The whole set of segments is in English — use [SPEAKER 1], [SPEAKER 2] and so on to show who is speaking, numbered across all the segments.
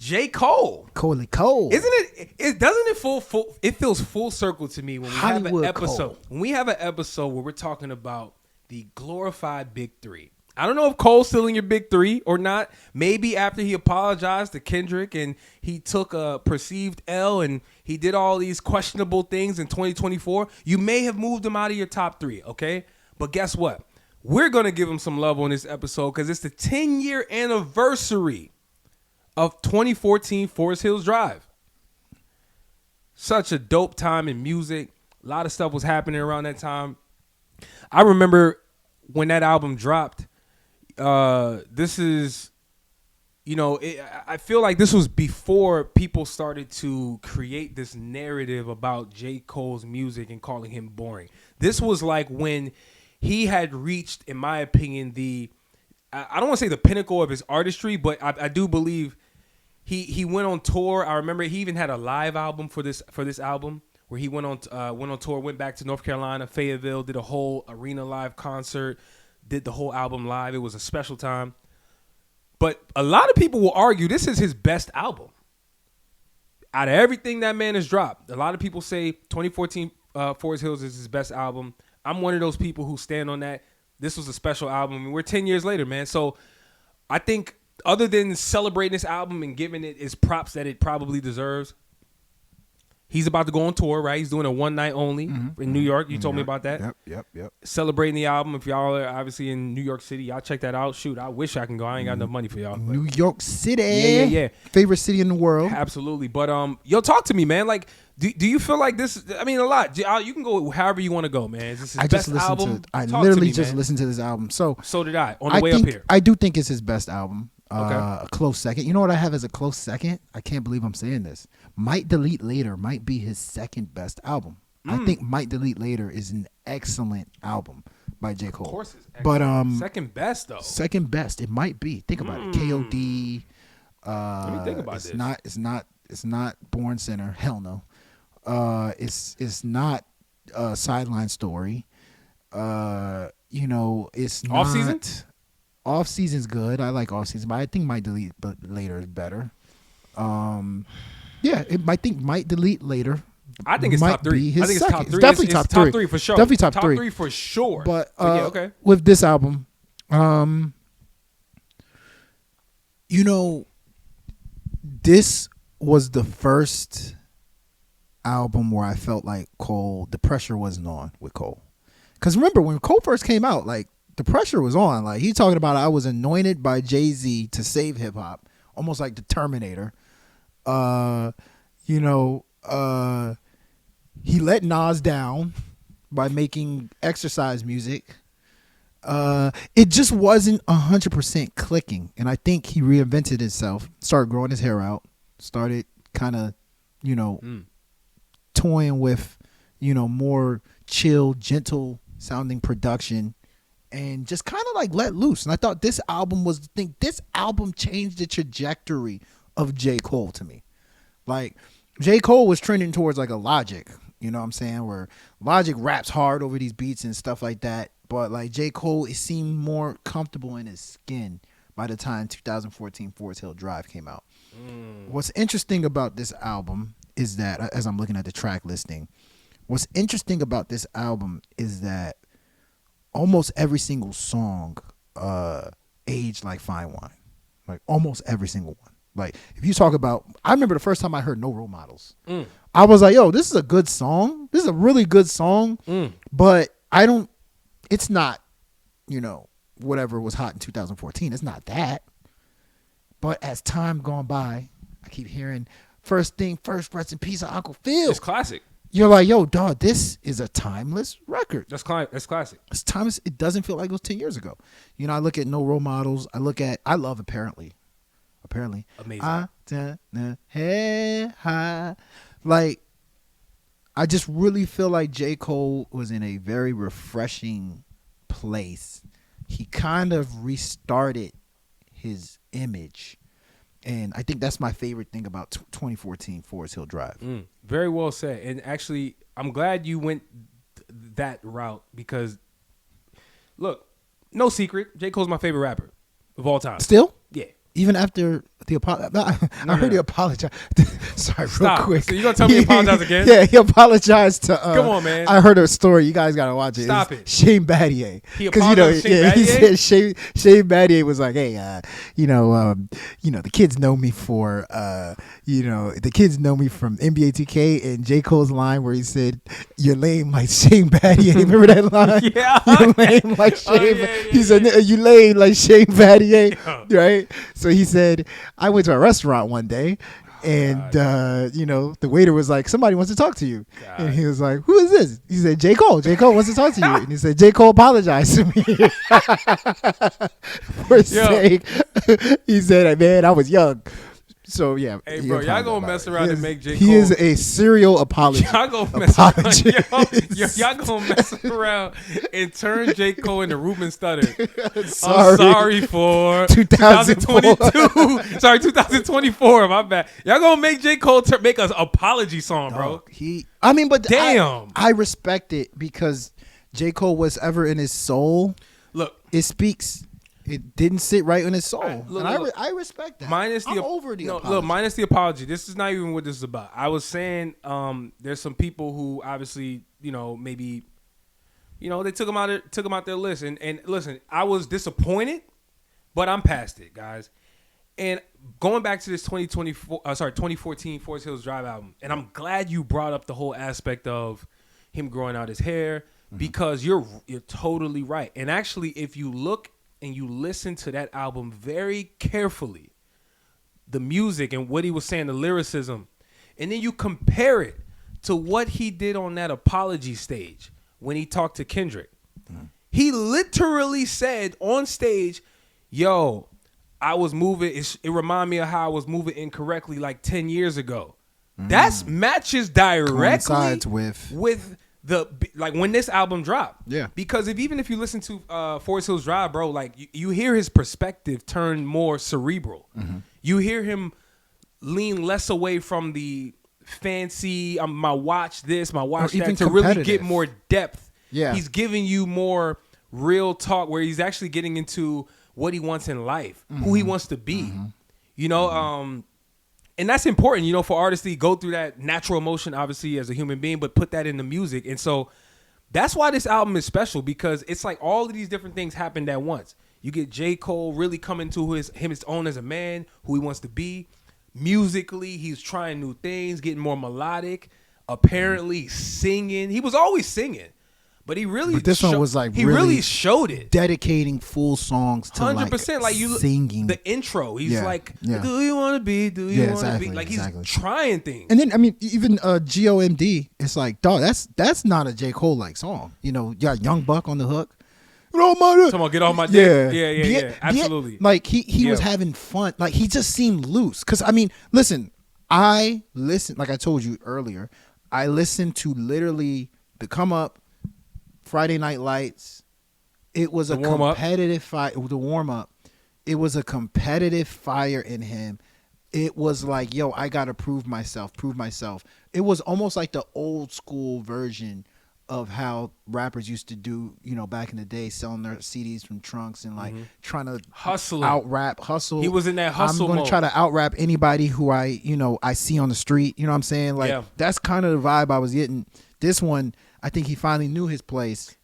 [SPEAKER 1] J. Cole.
[SPEAKER 2] Cole.
[SPEAKER 1] Isn't it? Doesn't it full? It feels full circle to me when we
[SPEAKER 2] Hollywood
[SPEAKER 1] have an episode.
[SPEAKER 2] Cole.
[SPEAKER 1] When we have an episode where we're talking about the glorified Big Three. I don't know if Cole's still in your Big Three or not. Maybe after he apologized to Kendrick and he took a perceived L and he did all these questionable things in 2024, you may have moved him out of your top three, okay? But guess what? We're going to give him some love on this episode because it's the 10-year anniversary of 2014 Forest Hills Drive. Such a dope time in music. A lot of stuff was happening around that time. I remember when that album dropped, this is, I feel like this was before people started to create this narrative about J. Cole's music and calling him boring. This was like when he had reached, in my opinion, I don't want to say the pinnacle of his artistry, but I do believe he went on tour. I remember he even had a live album for this album where he went on tour, went back to North Carolina, Fayetteville, did a whole arena live concert, did the whole album live. It was a special time. But a lot of people will argue this is his best album. Out of everything that man has dropped, a lot of people say 2014 Forest Hills is his best album. I'm one of those people who stand on that. This was a special album. I mean, we're 10 years later, man. So I think other than celebrating this album and giving it its props that it probably deserves, he's about to go on tour, right? He's doing a one night only in New York. You told me about that.
[SPEAKER 2] Yep.
[SPEAKER 1] Celebrating the album. If y'all are obviously in New York City, y'all check that out. Shoot, I wish I can go. I ain't got enough money for y'all. But.
[SPEAKER 2] New York City.
[SPEAKER 1] Yeah.
[SPEAKER 2] Favorite city in the world.
[SPEAKER 1] Absolutely. But yo, talk to me, man. Like, do you feel like this? I mean, a lot. You can go however you want to go, man. Is this his best album?
[SPEAKER 2] I literally just listened to this album. So
[SPEAKER 1] did I. On the way up here.
[SPEAKER 2] I do think it's his best album.
[SPEAKER 1] Okay.
[SPEAKER 2] A close second. You know what I have as a close second? I can't believe I'm saying this. Might Delete Later might be his second best album. I think Might Delete Later is an excellent album by J. Cole.
[SPEAKER 1] Of course it's excellent. But second best though.
[SPEAKER 2] Second best. It might be. Think about it. KOD.
[SPEAKER 1] Let me think about this.
[SPEAKER 2] It's not Born Sinner. Hell no. It's not Sideline Story. It's not
[SPEAKER 1] Off Season.
[SPEAKER 2] Off Season's good. I like Off Season, but I think Might Delete Later is better. Might Delete Later.
[SPEAKER 1] I think it's top three. I think it's top three.
[SPEAKER 2] It's definitely top three.
[SPEAKER 1] Top three for sure.
[SPEAKER 2] Definitely top three.
[SPEAKER 1] Top three for sure.
[SPEAKER 2] But
[SPEAKER 1] okay.
[SPEAKER 2] With this album, this was the first album where I felt like Cole, the pressure wasn't on with Cole. Because remember, when Cole first came out, like, the pressure was on. Like, he talking about, I was anointed by Jay-Z to save hip-hop, almost like the Terminator. He let Nas down by making exercise music. It just wasn't 100% clicking. And I think he reinvented himself, started growing his hair out, started kind of, toying with, more chill, gentle sounding production, and just kind of like let loose. And I thought this album changed the trajectory of J. Cole to me. Like, J. Cole was trending towards like a Logic, you know what I'm saying, where Logic raps hard over these beats and stuff like that. But like J. Cole, it seemed more comfortable in his skin by the time 2014 Forest Hill Drive came out. What's interesting about this album is that, as I'm looking at the track listing, what's interesting about this album is that almost every single song aged like fine wine. Like almost every single one. Like if you talk about, I remember the first time I heard No Role Models. I was like, yo, this is a good song. This is a really good song. But it's not, whatever was hot in 2014. It's not that. But as time gone by, I keep hearing First Thing First, Rest in Peace of Uncle Phil.
[SPEAKER 1] It's classic.
[SPEAKER 2] You're like, yo, dog, this is a timeless record.
[SPEAKER 1] That's classic. It's
[SPEAKER 2] timeless. It doesn't feel like it was 10 years ago. I look at No Role Models. I love Apparently.
[SPEAKER 1] Amazing.
[SPEAKER 2] Like, I just really feel like J. Cole was in a very refreshing place. He kind of restarted his image. And I think that's my favorite thing about 2014 Forest Hill Drive.
[SPEAKER 1] Very well said. And actually, I'm glad you went that route because, look, no secret, J. Cole's my favorite rapper of all time.
[SPEAKER 2] Still?
[SPEAKER 1] Yeah.
[SPEAKER 2] even after the I heard he apologized. Sorry,
[SPEAKER 1] Stop.
[SPEAKER 2] real quick.
[SPEAKER 1] So you gonna tell me he apologized again?
[SPEAKER 2] Yeah, he apologized to.
[SPEAKER 1] Come on, man.
[SPEAKER 2] I heard a story. You guys gotta watch it.
[SPEAKER 1] Stop
[SPEAKER 2] It's
[SPEAKER 1] it.
[SPEAKER 2] Shane Battier.
[SPEAKER 1] He apologized to Shane Battier?
[SPEAKER 2] he said Shane Battier was like, hey, the kids know me for, the kids know me from NBA 2K and J. Cole's line where he said, "You're lame like Shane Battier." Remember that line?
[SPEAKER 1] Yeah.
[SPEAKER 2] You're lame like Shane. He said,
[SPEAKER 1] Yeah.
[SPEAKER 2] "You lame like Shane Battier."
[SPEAKER 1] Yeah.
[SPEAKER 2] Right? So he said, I went to a restaurant one day and, the waiter was like, "Somebody wants to talk to you."
[SPEAKER 1] God.
[SPEAKER 2] And he was like, "Who is this?" He said, J. Cole. J. Cole wants to talk to you. And he said, J. Cole apologized to me for saying, he said, "Man, I was young." So, yeah.
[SPEAKER 1] Hey, bro, y'all gonna mess around and make J. Cole.
[SPEAKER 2] He is a serial apologist.
[SPEAKER 1] Y'all gonna mess around. Y'all gonna mess around and turn J. Cole into Ruben Studdard. I'm sorry for 2022. Sorry, 2024. My bad. Y'all gonna make J. Cole make us apology song, bro.
[SPEAKER 2] But
[SPEAKER 1] damn,
[SPEAKER 2] I respect it because J. Cole, what's ever in his soul,
[SPEAKER 1] look,
[SPEAKER 2] it speaks. It didn't sit right in his soul, I respect that.
[SPEAKER 1] Minus the apology. This is not even what this is about. I was saying, there's some people who obviously, maybe, they took him out their list. And listen, I was disappointed, but I'm past it, guys. And going back to this 2014 Forest Hills Drive album, and I'm glad you brought up the whole aspect of him growing out his hair because you're totally right. And actually, if you look and you listen to that album very carefully, the music and what he was saying, the lyricism, and then you compare it to what he did on that apology stage when he talked to Kendrick. He literally said on stage, "Yo, I was moving. It reminded me of how I was moving incorrectly like 10 years ago." That matches directly
[SPEAKER 2] coincides with
[SPEAKER 1] when this album dropped.
[SPEAKER 2] Yeah.
[SPEAKER 1] Because even if you listen to Forest Hills Drive, bro, like you hear his perspective turn more cerebral. You hear him lean less away from the fancy, my watch this, my watch that, to really get more depth.
[SPEAKER 2] Yeah.
[SPEAKER 1] He's giving you more real talk where he's actually getting into what he wants in life, who he wants to be. And that's important, for artists to go through that natural emotion, obviously, as a human being, but put that in the music. And so that's why this album is special, because it's like all of these different things happened at once. You get J. Cole really coming to his own as a man, who he wants to be. Musically, he's trying new things, getting more melodic. Apparently singing. He was always singing. But he really
[SPEAKER 2] this one was like
[SPEAKER 1] he really showed it.
[SPEAKER 2] Dedicating full songs to
[SPEAKER 1] 100%, like you
[SPEAKER 2] singing.
[SPEAKER 1] The intro, he's like, "Do you want to be? Do you want to be?" Like he's trying things.
[SPEAKER 2] And then even GOMD, it's like, dog, that's not a J. Cole like song. You got Young Buck on the hook. Get off my dick.
[SPEAKER 1] Come on, get off my dick. Yeah. Absolutely.
[SPEAKER 2] Like he was having fun. Like he just seemed loose. Cause listen, I listened, like I told you earlier, I listened to literally the Come Up, Friday Night Lights. It was a competitive fight. The warm up. It was a competitive fire in him. It was like, yo, I gotta prove myself. It was almost like the old school version of how rappers used to do, back in the day, selling their CDs from trunks and like trying to hustle. He was in that hustle mode. I'm going to try to out-rap anybody who I see on the street. You know what I'm saying? Like that's kind of the vibe I was getting. This one, I think he finally knew his place,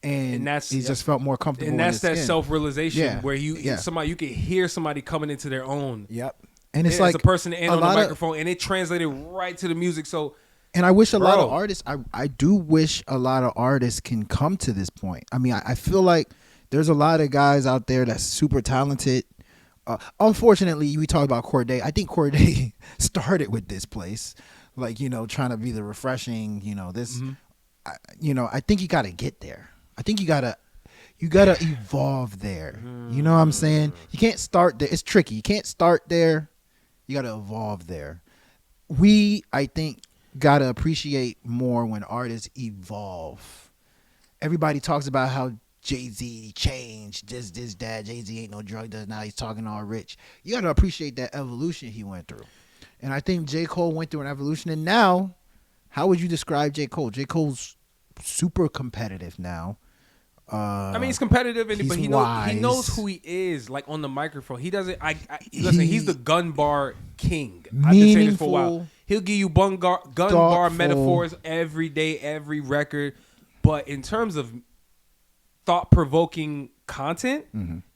[SPEAKER 2] and he just felt more comfortable.
[SPEAKER 1] And that's that
[SPEAKER 2] skin.
[SPEAKER 1] Self-realization where you can hear somebody coming into their own.
[SPEAKER 2] Yep. And it's like
[SPEAKER 1] as a person on the microphone, and it translated right to the music. So.
[SPEAKER 2] And I wish a lot of artists, I do wish a lot of artists can come to this point. I feel like there's a lot of guys out there that's super talented. Unfortunately, we talk about Corday. I think Corday started with this place, like, trying to be the refreshing, this, I think you got to get there. I think you got to evolve there. You know what I'm saying? You can't start there. It's tricky. You can't start there. You got to evolve there. I think, gotta appreciate more when artists evolve. Everybody talks about how Jay-Z changed, this, that. Jay-Z ain't no drug dealer, now he's talking all rich. You gotta appreciate that evolution he went through. And I think J. Cole went through an evolution. And now, how would you describe J. Cole? J. Cole's super competitive now.
[SPEAKER 1] I mean, he's competitive, but he knows who he is. Like on the microphone, he doesn't. Listen. He's the gun bar king. I've been saying this for a while. He'll give you gun bar metaphors every day, every record. But in terms of thought-provoking content,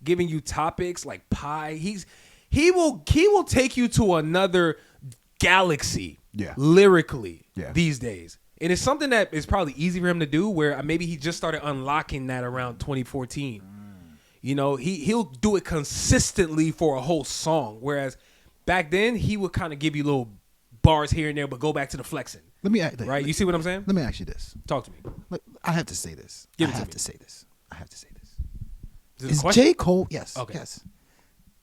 [SPEAKER 1] giving you topics like pie, he will take you to another galaxy. Lyrically these days. And it's something that is probably easy for him to do, where maybe he just started unlocking that around 2014. You know, he'll do it consistently for a whole song, whereas back then he would kind of give you little bars here and there, but go back to the flexing. Right? You see what I'm saying?
[SPEAKER 2] Let me ask you this.
[SPEAKER 1] Talk to me.
[SPEAKER 2] I have to say this. I have to say this. Is J. Cole? Yes. Okay. Yes.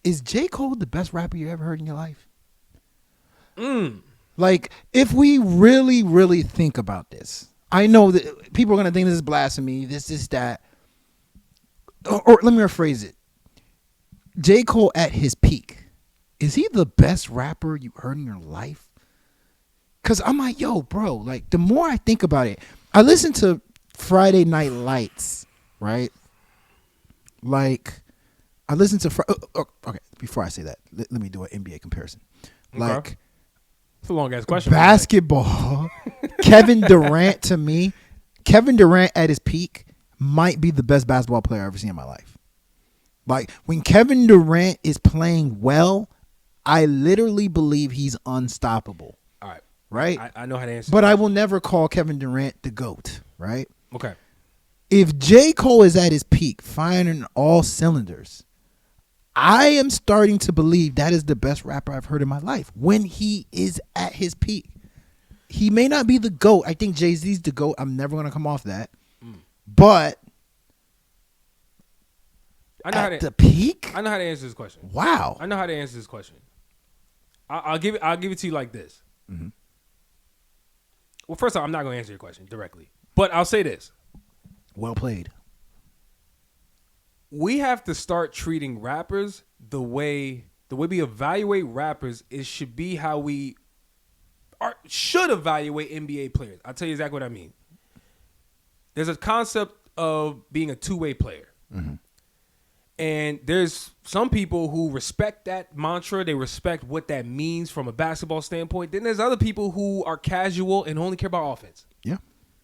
[SPEAKER 2] Is J. Cole the best rapper you ever heard in your life? Like, if we really, really think about this, I know that people are going to think this is blasphemy, this is that. Or let me rephrase it. J. Cole at his peak, is he the best rapper you heard in your life? Because I'm like, yo, bro, like, the more I think about it, I listen to Friday Night Lights, right? Like, I listen to... okay, before I say that, let me do an NBA comparison. Like...
[SPEAKER 1] It's a long-ass question.
[SPEAKER 2] Basketball, Kevin Durant, to me, Kevin Durant at his peak might be the best basketball player I've ever seen in my life. Like, when Kevin Durant is playing well, I literally believe he's unstoppable.
[SPEAKER 1] All right.
[SPEAKER 2] Right?
[SPEAKER 1] I know how to answer
[SPEAKER 2] But
[SPEAKER 1] that.
[SPEAKER 2] I will never call Kevin Durant the GOAT, right?
[SPEAKER 1] Okay.
[SPEAKER 2] If J. Cole is at his peak, firing all cylinders, I am starting to believe that is the best rapper I've heard in my life when he is at his peak. He may not be the GOAT. I think Jay-Z's the GOAT. I'm never going to come off that. But the peak?
[SPEAKER 1] I know how to answer this question.
[SPEAKER 2] Wow.
[SPEAKER 1] I know how to answer this question. I'll give it to you like this. Well, first off, I'm not going to answer your question directly. But I'll say this.
[SPEAKER 2] Well played.
[SPEAKER 1] We have to start treating rappers the way we evaluate rappers. It should be how we should evaluate NBA players. I'll tell you exactly what I mean. There's a concept of being a two-way player. And there's some people who respect that mantra. They respect what that means from a basketball standpoint. Then there's other people who are casual and only care about offense.
[SPEAKER 2] Yeah.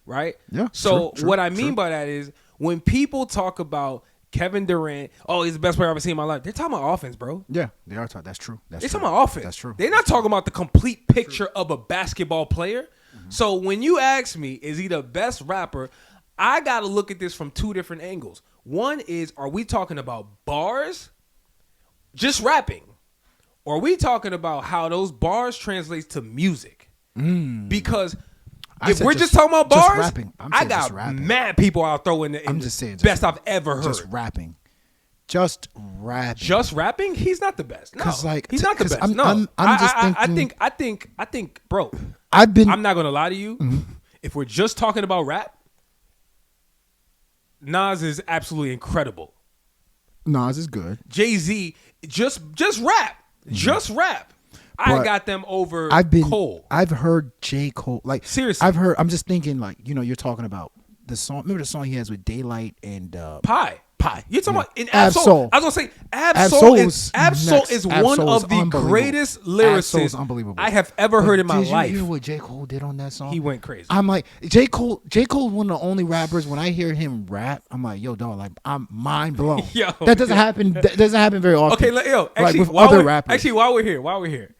[SPEAKER 1] Right?
[SPEAKER 2] Yeah.
[SPEAKER 1] So what I mean by that is when people talk about Kevin Durant, oh, he's the best player I've ever seen in my life. They're talking about offense, bro.
[SPEAKER 2] Yeah, they are talking. That's true.
[SPEAKER 1] They're talking about offense.
[SPEAKER 2] That's true.
[SPEAKER 1] They're not talking about the complete picture of a basketball player. So when you ask me, is he the best rapper, I got to look at this from two different angles. One is, are we talking about bars, just rapping? Or are we talking about how those bars translates to music? Because if we're just talking about bars, I got mad people out throwing the best I've ever heard.
[SPEAKER 2] Just rapping. Just rapping?
[SPEAKER 1] He's not the best. No,
[SPEAKER 2] like,
[SPEAKER 1] he's not the best.
[SPEAKER 2] I'm just thinking.
[SPEAKER 1] I think, bro.
[SPEAKER 2] I'm
[SPEAKER 1] not gonna lie to you. If we're just talking about rap, Nas is absolutely incredible.
[SPEAKER 2] Nas is good.
[SPEAKER 1] Jay-Z, just rap. Just rap. I got them over Cole.
[SPEAKER 2] I've heard J. Cole. Like,
[SPEAKER 1] seriously.
[SPEAKER 2] I'm just thinking, like, you're talking about the song. Remember the song he has with Daylight and
[SPEAKER 1] Pie. You're talking about in
[SPEAKER 2] Ab-Soul.
[SPEAKER 1] I was going to say Ab-Soul is one of the greatest lyricists I have ever heard in my life.
[SPEAKER 2] Did you hear what J. Cole did on that song?
[SPEAKER 1] He went crazy.
[SPEAKER 2] I'm like, J. Cole is one of the only rappers, when I hear him rap, I'm like, yo, dog, like, I'm mind blown. That doesn't happen. That doesn't happen very often.
[SPEAKER 1] Okay, actually, like with other rappers. Actually, while we're here,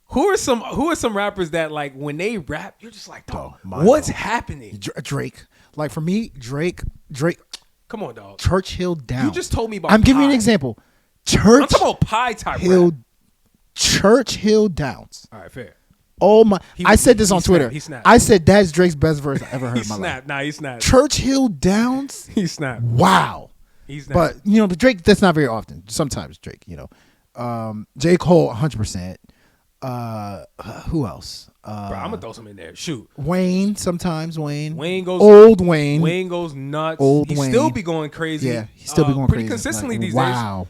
[SPEAKER 1] who are some rappers that, like, when they rap, you're just like, dog, what's happening?
[SPEAKER 2] Drake. Like, for me, Drake.
[SPEAKER 1] Come on, dog.
[SPEAKER 2] Churchill Downs.
[SPEAKER 1] You just told me about
[SPEAKER 2] I'm giving you an example. I'm
[SPEAKER 1] talking about Pie type rap.
[SPEAKER 2] Churchill Downs.
[SPEAKER 1] All right, fair.
[SPEAKER 2] Oh my! I said this on Twitter.
[SPEAKER 1] He snapped.
[SPEAKER 2] I said that's Drake's best verse I ever heard in my life.
[SPEAKER 1] Nah, he snapped.
[SPEAKER 2] Churchill Downs.
[SPEAKER 1] He snapped.
[SPEAKER 2] Wow.
[SPEAKER 1] He snapped.
[SPEAKER 2] But the Drake, that's not very often. Sometimes Drake. J. Cole, 100%. Who else?
[SPEAKER 1] Bro, I'm gonna throw some in there. Shoot.
[SPEAKER 2] Wayne, sometimes Wayne.
[SPEAKER 1] Wayne goes
[SPEAKER 2] old Wayne.
[SPEAKER 1] Wayne goes nuts.
[SPEAKER 2] Old
[SPEAKER 1] he
[SPEAKER 2] Wayne.
[SPEAKER 1] Still be going crazy.
[SPEAKER 2] Yeah, he still be going
[SPEAKER 1] pretty
[SPEAKER 2] crazy.
[SPEAKER 1] consistently
[SPEAKER 2] like,
[SPEAKER 1] these days.
[SPEAKER 2] Wow.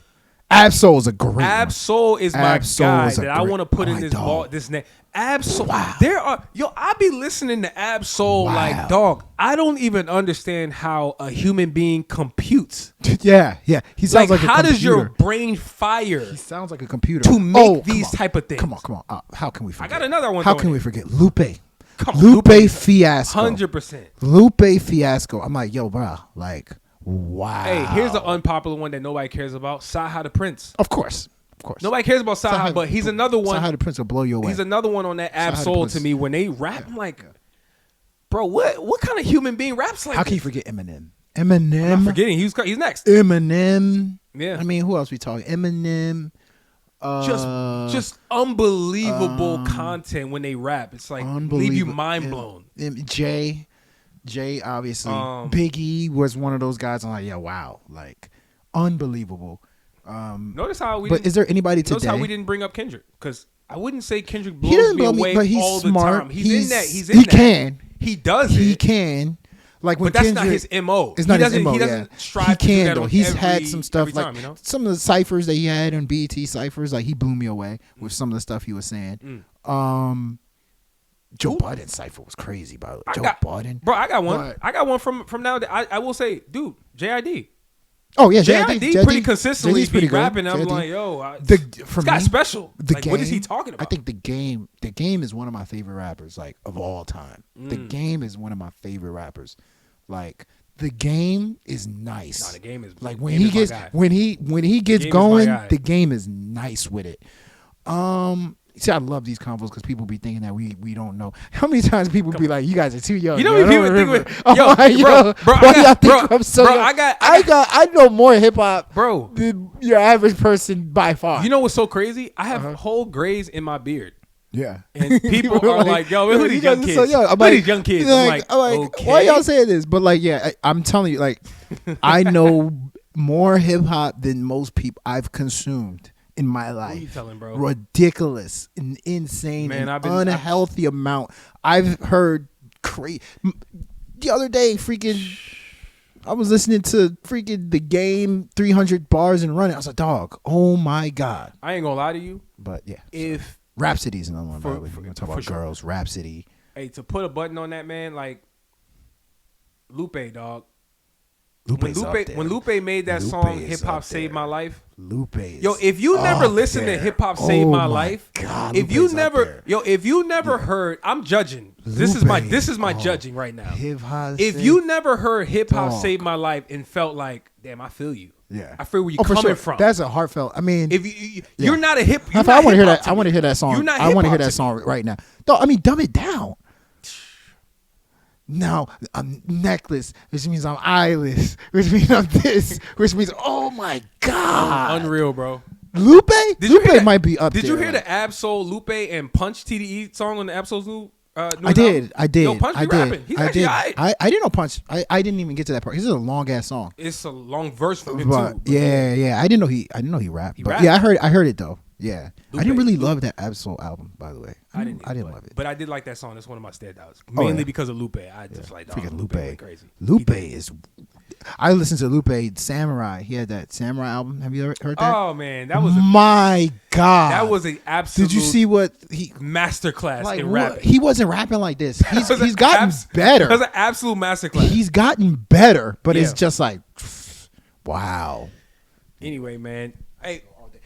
[SPEAKER 2] Absol is a great one.
[SPEAKER 1] Absol is my
[SPEAKER 2] Absol
[SPEAKER 1] guy
[SPEAKER 2] is a
[SPEAKER 1] that I
[SPEAKER 2] great-
[SPEAKER 1] want to put in
[SPEAKER 2] my
[SPEAKER 1] this
[SPEAKER 2] dog.
[SPEAKER 1] ball. This name. Absol.
[SPEAKER 2] Wow.
[SPEAKER 1] There are I be listening to Absol
[SPEAKER 2] Wow.
[SPEAKER 1] like dog. I don't even understand how a human being computes.
[SPEAKER 2] Yeah. He sounds like a
[SPEAKER 1] how
[SPEAKER 2] computer.
[SPEAKER 1] does your brain fire
[SPEAKER 2] He sounds like a computer
[SPEAKER 1] to make these type of things?
[SPEAKER 2] Come on. How can we forget?
[SPEAKER 1] I got another one.
[SPEAKER 2] How can we forget? Lupe.
[SPEAKER 1] Come on,
[SPEAKER 2] Lupe Fiasco.
[SPEAKER 1] 100%.
[SPEAKER 2] Lupe Fiasco. I'm like, yo, bro. Like, wow.
[SPEAKER 1] Hey, here's the unpopular one that nobody cares about. Saha the Prince.
[SPEAKER 2] Of course.
[SPEAKER 1] Nobody cares about Saha, but he's another one.
[SPEAKER 2] Saha the Prince will blow your way.
[SPEAKER 1] He's another one on that
[SPEAKER 2] Saha the
[SPEAKER 1] Absol
[SPEAKER 2] Prince.
[SPEAKER 1] to me. When they rap, I'm like, bro, what kind of human being raps like
[SPEAKER 2] How
[SPEAKER 1] this?
[SPEAKER 2] can you forget Eminem?
[SPEAKER 1] I'm not forgetting. He's next.
[SPEAKER 2] Eminem.
[SPEAKER 1] Yeah.
[SPEAKER 2] I mean, who else we talking? Eminem.
[SPEAKER 1] Just unbelievable content when they rap. It's like leave you mind blown.
[SPEAKER 2] Jay, obviously. Biggie was one of those guys. I'm like, yeah, wow, like unbelievable.
[SPEAKER 1] Notice how we.
[SPEAKER 2] But is there anybody
[SPEAKER 1] Notice
[SPEAKER 2] today?
[SPEAKER 1] how we didn't bring up Kendrick, because I wouldn't say Kendrick
[SPEAKER 2] He
[SPEAKER 1] blows
[SPEAKER 2] doesn't
[SPEAKER 1] me
[SPEAKER 2] blow me,
[SPEAKER 1] away
[SPEAKER 2] but he's
[SPEAKER 1] all
[SPEAKER 2] smart.
[SPEAKER 1] the time. He's in that. He's in
[SPEAKER 2] he
[SPEAKER 1] that.
[SPEAKER 2] can.
[SPEAKER 1] He does
[SPEAKER 2] He
[SPEAKER 1] it.
[SPEAKER 2] can. Like when
[SPEAKER 1] But that's
[SPEAKER 2] Kendrick,
[SPEAKER 1] not his MO.
[SPEAKER 2] It's not
[SPEAKER 1] he
[SPEAKER 2] his
[SPEAKER 1] doesn't,
[SPEAKER 2] MO.
[SPEAKER 1] He doesn't
[SPEAKER 2] Yeah.
[SPEAKER 1] strive
[SPEAKER 2] He
[SPEAKER 1] to do
[SPEAKER 2] can
[SPEAKER 1] that
[SPEAKER 2] though.
[SPEAKER 1] on
[SPEAKER 2] He's
[SPEAKER 1] every,
[SPEAKER 2] had some stuff
[SPEAKER 1] every
[SPEAKER 2] like
[SPEAKER 1] time, you know?
[SPEAKER 2] some of the ciphers that he had on BET ciphers. Like he blew me away with some of the stuff he was saying. Joe Budden cipher was crazy, by the way. Joe Budden,
[SPEAKER 1] Bro, I got one.
[SPEAKER 2] But-
[SPEAKER 1] I got one from now. I will say, dude, JID.
[SPEAKER 2] Oh yeah,
[SPEAKER 1] JID pretty consistently
[SPEAKER 2] JID's pretty
[SPEAKER 1] be
[SPEAKER 2] good.
[SPEAKER 1] rapping. I'm
[SPEAKER 2] JID.
[SPEAKER 1] like, yo,
[SPEAKER 2] For
[SPEAKER 1] this guy's
[SPEAKER 2] me,
[SPEAKER 1] special.
[SPEAKER 2] The
[SPEAKER 1] Like,
[SPEAKER 2] game,
[SPEAKER 1] what is he talking about?
[SPEAKER 2] I think the game is one of my favorite rappers, like of all time. The game is one of my favorite rappers. Like the game is nice.
[SPEAKER 1] Nah, the game is
[SPEAKER 2] like
[SPEAKER 1] the
[SPEAKER 2] when
[SPEAKER 1] game
[SPEAKER 2] he
[SPEAKER 1] is my
[SPEAKER 2] gets
[SPEAKER 1] guy.
[SPEAKER 2] when he gets
[SPEAKER 1] Game is my
[SPEAKER 2] going,
[SPEAKER 1] guy.
[SPEAKER 2] the game is nice with it. See, I love these convos because people be thinking that we don't know. How many times people be like, "You guys are too young."
[SPEAKER 1] You know
[SPEAKER 2] yo,
[SPEAKER 1] what
[SPEAKER 2] I don't
[SPEAKER 1] people think
[SPEAKER 2] remember."
[SPEAKER 1] with-
[SPEAKER 2] I'm
[SPEAKER 1] yo,
[SPEAKER 2] like,
[SPEAKER 1] bro,
[SPEAKER 2] why
[SPEAKER 1] I
[SPEAKER 2] y'all
[SPEAKER 1] got-
[SPEAKER 2] think
[SPEAKER 1] bro,
[SPEAKER 2] I'm so
[SPEAKER 1] bro,
[SPEAKER 2] young?
[SPEAKER 1] I
[SPEAKER 2] I know more hip hop,
[SPEAKER 1] Bro.
[SPEAKER 2] than your average person by far.
[SPEAKER 1] You know what's so crazy? I have whole grays in my beard.
[SPEAKER 2] Yeah.
[SPEAKER 1] And people are like, yo, who these young
[SPEAKER 2] guys are
[SPEAKER 1] kids?
[SPEAKER 2] so young. I'm
[SPEAKER 1] Who
[SPEAKER 2] like,
[SPEAKER 1] these young kids? I'm like, okay.
[SPEAKER 2] why y'all saying this? But like, yeah, I'm telling you, like, I know more hip hop than most people I've consumed in my life.
[SPEAKER 1] Who you telling, bro?
[SPEAKER 2] Ridiculous, an insane,
[SPEAKER 1] Man,
[SPEAKER 2] and unhealthy amount. I've heard crazy. The other day, I was listening to freaking The Game, 300 bars and running. I was like, dog, oh my God.
[SPEAKER 1] I ain't gonna lie to you.
[SPEAKER 2] But yeah.
[SPEAKER 1] If
[SPEAKER 2] Rhapsody's another one, by the way.
[SPEAKER 1] for-
[SPEAKER 2] We're going to talk
[SPEAKER 1] for
[SPEAKER 2] about
[SPEAKER 1] sure.
[SPEAKER 2] girls. Rhapsody.
[SPEAKER 1] hey, to put a button on that, man, like Lupe, dog.
[SPEAKER 2] Lupe's up there.
[SPEAKER 1] When Lupe made that
[SPEAKER 2] Lupe
[SPEAKER 1] song
[SPEAKER 2] is
[SPEAKER 1] "Hip Hop
[SPEAKER 2] up
[SPEAKER 1] Saved
[SPEAKER 2] there.
[SPEAKER 1] My Life,"
[SPEAKER 2] Lupe is
[SPEAKER 1] yo, if you never
[SPEAKER 2] up
[SPEAKER 1] listened
[SPEAKER 2] there.
[SPEAKER 1] to "Hip Hop Saved
[SPEAKER 2] Oh
[SPEAKER 1] My Life,"
[SPEAKER 2] God,
[SPEAKER 1] if you
[SPEAKER 2] Lupe's up
[SPEAKER 1] never,
[SPEAKER 2] there.
[SPEAKER 1] if you never heard, I'm judging. This is my judging right now.
[SPEAKER 2] Hip-hop
[SPEAKER 1] If
[SPEAKER 2] saved-
[SPEAKER 1] you never heard "Hip Hop
[SPEAKER 2] Dog.
[SPEAKER 1] Saved My Life" and felt like, damn, I feel you.
[SPEAKER 2] Yeah.
[SPEAKER 1] I feel where you
[SPEAKER 2] for
[SPEAKER 1] coming
[SPEAKER 2] sure.
[SPEAKER 1] from.
[SPEAKER 2] That's a heartfelt. I mean,
[SPEAKER 1] If you're not a hip, you're
[SPEAKER 2] if I
[SPEAKER 1] not
[SPEAKER 2] want to hear
[SPEAKER 1] hip-hop
[SPEAKER 2] that, I want to hear that song.
[SPEAKER 1] You're not
[SPEAKER 2] I want to hear
[SPEAKER 1] hip-hop
[SPEAKER 2] that
[SPEAKER 1] me.
[SPEAKER 2] song right now. No, I mean, dumb it down. Now I'm necklace, which means I'm eyeless, which means I'm this, which means oh my God,
[SPEAKER 1] Unreal, bro.
[SPEAKER 2] Lupe.
[SPEAKER 1] Did you
[SPEAKER 2] Lupe
[SPEAKER 1] hear that?
[SPEAKER 2] might be up
[SPEAKER 1] Did
[SPEAKER 2] there.
[SPEAKER 1] you hear the Absol Lupe and Punch TDE song on the Absol's new?
[SPEAKER 2] I did.
[SPEAKER 1] Yo, Punch be rapping. He's
[SPEAKER 2] I
[SPEAKER 1] actually
[SPEAKER 2] did.
[SPEAKER 1] alright.
[SPEAKER 2] I didn't know Punch. I didn't even get to that part. This is a long ass song.
[SPEAKER 1] It's a long verse from him
[SPEAKER 2] But
[SPEAKER 1] too.
[SPEAKER 2] yeah. I didn't know he rapped. But
[SPEAKER 1] rapped.
[SPEAKER 2] yeah, I heard it though. Yeah. I didn't really
[SPEAKER 1] Lupe.
[SPEAKER 2] love that Absol album, by the way. I didn't love it.
[SPEAKER 1] But I did like that song. That's one of my standouts.
[SPEAKER 2] Oh,
[SPEAKER 1] Mainly
[SPEAKER 2] yeah.
[SPEAKER 1] because of Lupe. I just like
[SPEAKER 2] Freaking
[SPEAKER 1] Lupe went crazy.
[SPEAKER 2] Lupe is. I listened to Lupe Samurai. He had that Samurai album. Have you ever heard that?
[SPEAKER 1] Oh man, that was
[SPEAKER 2] my God.
[SPEAKER 1] that was an absolute.
[SPEAKER 2] Did you see what he
[SPEAKER 1] masterclass
[SPEAKER 2] like?
[SPEAKER 1] in
[SPEAKER 2] What,
[SPEAKER 1] rapping?
[SPEAKER 2] he wasn't rapping like this.
[SPEAKER 1] It was
[SPEAKER 2] He's
[SPEAKER 1] an
[SPEAKER 2] gotten better.
[SPEAKER 1] It was an absolute masterclass.
[SPEAKER 2] He's gotten better, but it's
[SPEAKER 1] Yeah.
[SPEAKER 2] just like, wow.
[SPEAKER 1] Anyway, man. Hey,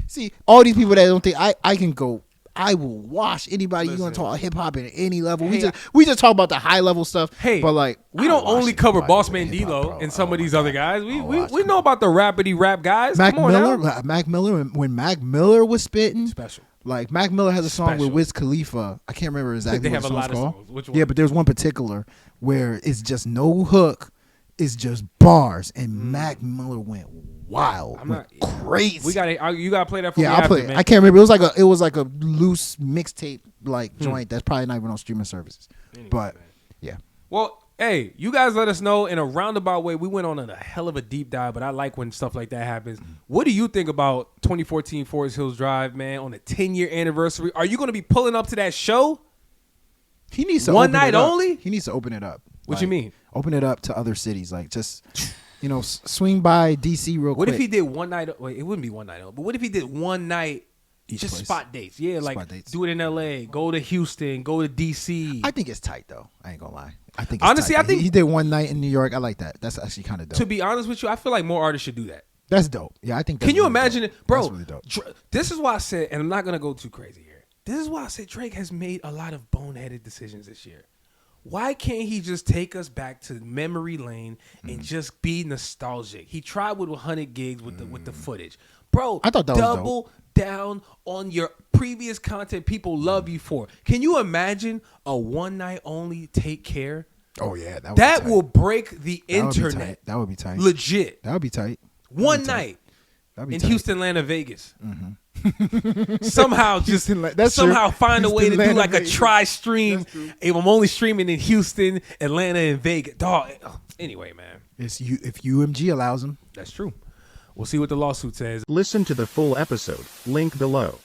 [SPEAKER 2] See, all these people that don't think I can go. I will wash anybody. You want to
[SPEAKER 1] Listen.
[SPEAKER 2] talk hip hop at any level?
[SPEAKER 1] Hey,
[SPEAKER 2] we just talk about the high level stuff.
[SPEAKER 1] Hey,
[SPEAKER 2] but like
[SPEAKER 1] we don't
[SPEAKER 2] I'll wash
[SPEAKER 1] only cover
[SPEAKER 2] anybody
[SPEAKER 1] Boss
[SPEAKER 2] with
[SPEAKER 1] Man
[SPEAKER 2] hip-hop,
[SPEAKER 1] D-Lo
[SPEAKER 2] bro.
[SPEAKER 1] and some
[SPEAKER 2] Oh
[SPEAKER 1] of
[SPEAKER 2] my
[SPEAKER 1] these
[SPEAKER 2] God.
[SPEAKER 1] other guys. We
[SPEAKER 2] I'll watch
[SPEAKER 1] we know about the rapidy rap guys.
[SPEAKER 2] Mac
[SPEAKER 1] Come on
[SPEAKER 2] Miller.
[SPEAKER 1] now.
[SPEAKER 2] Mac Miller. When Mac Miller was spitting,
[SPEAKER 1] Special.
[SPEAKER 2] like Mac Miller has a song
[SPEAKER 1] Special.
[SPEAKER 2] with Wiz Khalifa. I can't remember exactly
[SPEAKER 1] They
[SPEAKER 2] what
[SPEAKER 1] have
[SPEAKER 2] the
[SPEAKER 1] a
[SPEAKER 2] song's
[SPEAKER 1] lot of
[SPEAKER 2] called.
[SPEAKER 1] songs. Which one?
[SPEAKER 2] Yeah, but there's one particular where it's just no hook. It's just bars, and Mac Miller went wild, went crazy.
[SPEAKER 1] We got you got to play that for me
[SPEAKER 2] Yeah, I'll
[SPEAKER 1] after,
[SPEAKER 2] play it.
[SPEAKER 1] man.
[SPEAKER 2] I can't remember. It was like a loose mixtape like joint that's probably not even on streaming services.
[SPEAKER 1] Anyway,
[SPEAKER 2] But
[SPEAKER 1] man.
[SPEAKER 2] yeah,
[SPEAKER 1] Well, hey, you guys let us know in a roundabout way. We went on a hell of a deep dive, but I like when stuff like that happens. What do you think about 2014 Forest Hills Drive, man, on the 10-year anniversary? Are you going to be pulling up to that show?
[SPEAKER 2] he needs to
[SPEAKER 1] One
[SPEAKER 2] open
[SPEAKER 1] night
[SPEAKER 2] it up.
[SPEAKER 1] only?
[SPEAKER 2] He needs to open it up.
[SPEAKER 1] What you mean?
[SPEAKER 2] Open it up to other cities, like just Swing by DC real
[SPEAKER 1] What
[SPEAKER 2] quick.
[SPEAKER 1] if he did one night? Wait, it wouldn't be one night, but what if he did one night?
[SPEAKER 2] Each
[SPEAKER 1] Just
[SPEAKER 2] place.
[SPEAKER 1] spot dates. Yeah, like
[SPEAKER 2] Spot dates.
[SPEAKER 1] do it in LA, go to Houston, go to DC.
[SPEAKER 2] I think it's tight though. I ain't gonna lie. I think it's
[SPEAKER 1] Honestly,
[SPEAKER 2] tight.
[SPEAKER 1] I think-
[SPEAKER 2] he did one night in New York. I like that. That's actually kind of dope.
[SPEAKER 1] To be honest with you, I feel like more artists should do that.
[SPEAKER 2] That's dope. Yeah, I think. That's
[SPEAKER 1] Can you
[SPEAKER 2] really
[SPEAKER 1] imagine
[SPEAKER 2] dope.
[SPEAKER 1] it, bro?
[SPEAKER 2] That's really dope.
[SPEAKER 1] This is why I said, and I'm not gonna go too crazy here. This is why I said Drake has made a lot of boneheaded decisions this year. Why can't he just take us back to memory lane and just be nostalgic? He tried with 100 gigs with the footage, bro.
[SPEAKER 2] I thought that was
[SPEAKER 1] double down on your previous content people love you for. Can you imagine a one night only Take Care?
[SPEAKER 2] Oh yeah,
[SPEAKER 1] That will break the internet.
[SPEAKER 2] That would be tight.
[SPEAKER 1] Legit.
[SPEAKER 2] That would be tight.
[SPEAKER 1] One night
[SPEAKER 2] That'd be
[SPEAKER 1] in
[SPEAKER 2] tight.
[SPEAKER 1] Houston, Atlanta, Vegas. Somehow just
[SPEAKER 2] That's
[SPEAKER 1] somehow
[SPEAKER 2] true.
[SPEAKER 1] find a way
[SPEAKER 2] Houston,
[SPEAKER 1] to do
[SPEAKER 2] Atlanta,
[SPEAKER 1] like a
[SPEAKER 2] Vegas.
[SPEAKER 1] tri-stream. If I'm only streaming in Houston, Atlanta, and Vegas. Dog. Anyway, man.
[SPEAKER 2] If UMG allows him.
[SPEAKER 1] That's true. We'll see what the lawsuit says.
[SPEAKER 3] Listen to the full episode, link below.